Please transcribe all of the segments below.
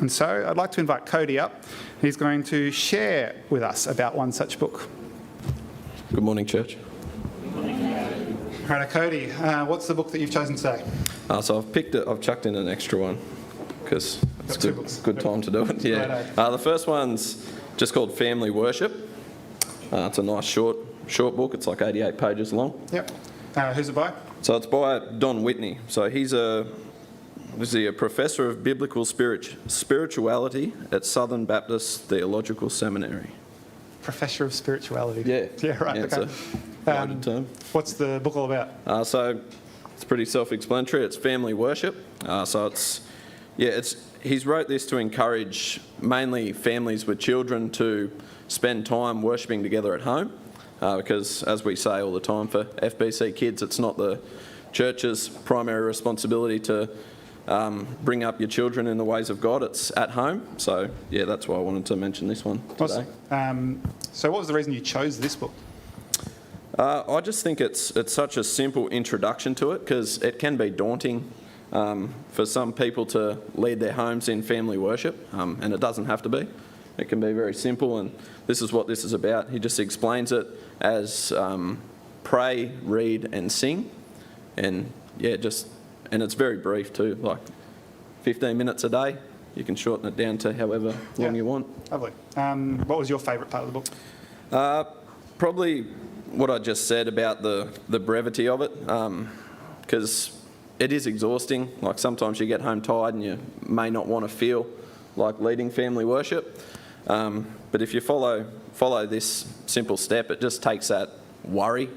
And so I'd like to invite Cody up. He's going to share with us about one such book. Good morning, church. Right, Cody, what's the book that you've chosen today? So I've chucked in an extra one because it's good time to do it. Yeah. The first one's just called Family Worship. It's a nice short book. It's like 88 pages long. Yep. Who's it by? So it's by Don Whitney. So he's a professor of biblical spirituality at Southern Baptist Theological Seminary. Professor of spirituality. Yeah. Yeah, right. Yeah, okay. It's a loaded term. What's the book all about? So it's pretty self-explanatory. It's family worship. He's wrote this to encourage mainly families with children to spend time worshipping together at home. Because, as we say all the time for FBC kids, it's not the church's primary responsibility to bring up your children in the ways of God. It's at home. So, yeah, that's why I wanted to mention this one today. Awesome. So what was the reason you chose this book? I just think it's such a simple introduction to it because it can be daunting for some people to lead their homes in family worship, and it doesn't have to be. It can be very simple, and this is what this is about. He just explains it as pray, read, and sing, and it's very brief too, like 15 minutes a day. You can shorten it down to however long you want. Lovely. What was your favourite part of the book? Probably what I just said about the brevity of it, because it is exhausting. Like sometimes you get home tired and you may not want to feel like leading family worship. But if you follow this simple step, it just takes that worry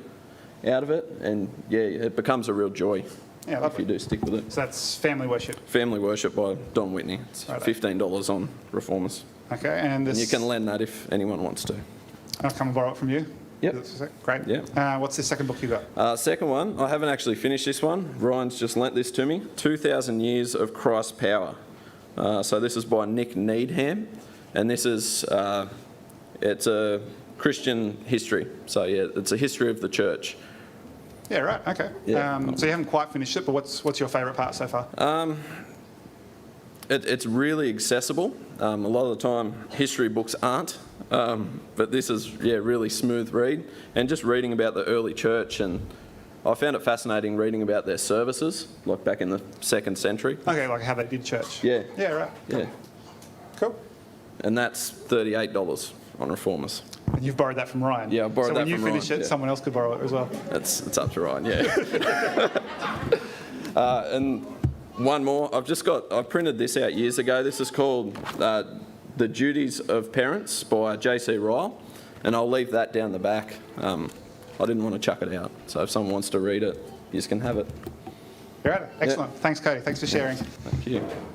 out of it, and it becomes a real joy if you do stick with it. So that's Family Worship. Family Worship by Don Whitney. It's $15 on Reformers. Okay, and you can lend that if anyone wants to. I'll come and borrow it from you. Yep. Great. Yeah. What's the second book you got? Second one, I haven't actually finished this one. Ryan's just lent this to me. 2,000 Years of Christ's Power. So this is by Nick Needham, and this is it's a Christian history. So it's a history of the church. Yeah. Right. Okay. Yeah. So you haven't quite finished it, but what's your favourite part so far? It's really accessible. A lot of the time, history books aren't, but this is really smooth read, and just reading about the early church, and I found it fascinating reading about their services, like back in the 2nd century. Okay, like how they did church. Yeah. Yeah. Right. Yeah. Cool. And that's $38 on Reformers. And you've borrowed that from Ryan. Yeah, I borrowed that from Ryan. So when you finish it, someone else could borrow it as well. It's up to Ryan. Yeah. And one more. I printed this out years ago. This is called The Duties of Parents by J.C. Ryle, and I'll leave that down the back. I didn't want to chuck it out, so if someone wants to read it, you just can have it. You're right. Excellent. Thanks, Cody. Thanks for sharing. Thank you.